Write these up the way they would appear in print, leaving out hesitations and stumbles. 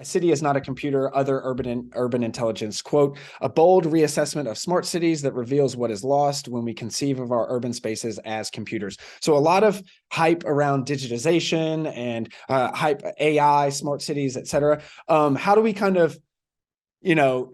A city is not a computer, other urban intelligence. Quote, a bold reassessment of smart cities that reveals what is lost when we conceive of our urban spaces as computers. So a lot of hype around digitization and hype AI, smart cities, et cetera. How do we kind of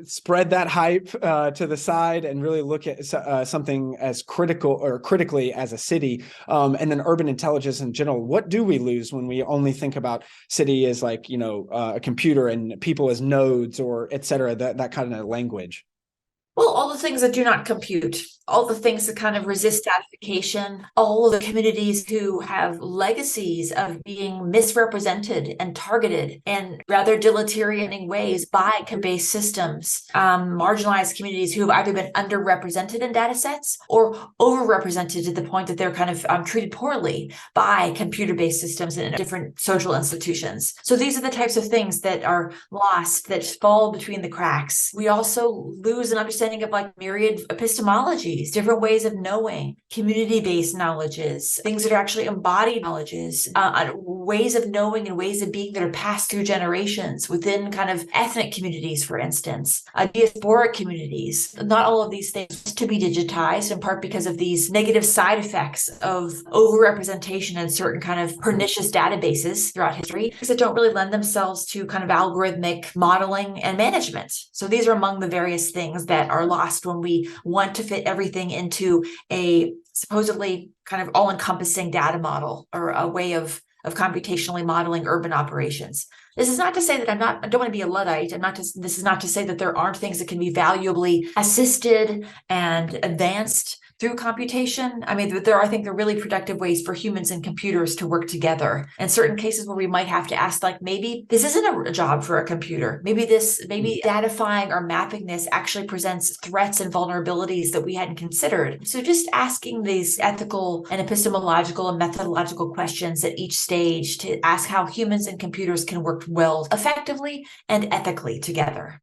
spread that hype to the side and really look at something as critically as a city, and then urban intelligence in general? What do we lose when we only think about city as like, a computer and people as nodes or et cetera, that kind of language? Well, all the things that do not compute, all the things that kind of resist stratification, all of the communities who have legacies of being misrepresented and targeted in rather deleterious ways by based systems, marginalized communities who have either been underrepresented in data sets or overrepresented to the point that they're kind of treated poorly by computer-based systems in different social institutions. So these are the types of things that are lost, that fall between the cracks. We also lose an understanding of like myriad epistemologies, different ways of knowing, community-based knowledges, things that are actually embodied knowledges, ways of knowing and ways of being that are passed through generations within kind of ethnic communities, for instance, diasporic communities. Not all of these things to be digitized, in part because of these negative side effects of overrepresentation in certain kind of pernicious databases throughout history that don't really lend themselves to kind of algorithmic modeling and management. So these are among the various things that are lost when we want to fit everything into a supposedly kind of all-encompassing data model or a way of computationally modeling urban operations. This is not to say that I don't want to be a Luddite. This is not to say that there aren't things that can be valuably assisted and advanced through computation. I mean, I think there are really productive ways for humans and computers to work together. In certain cases where we might have to ask, like, maybe this isn't a job for a computer. Maybe datifying or mapping this actually presents threats and vulnerabilities that we hadn't considered. So just asking these ethical and epistemological and methodological questions at each stage to ask how humans and computers can work well, effectively and ethically together.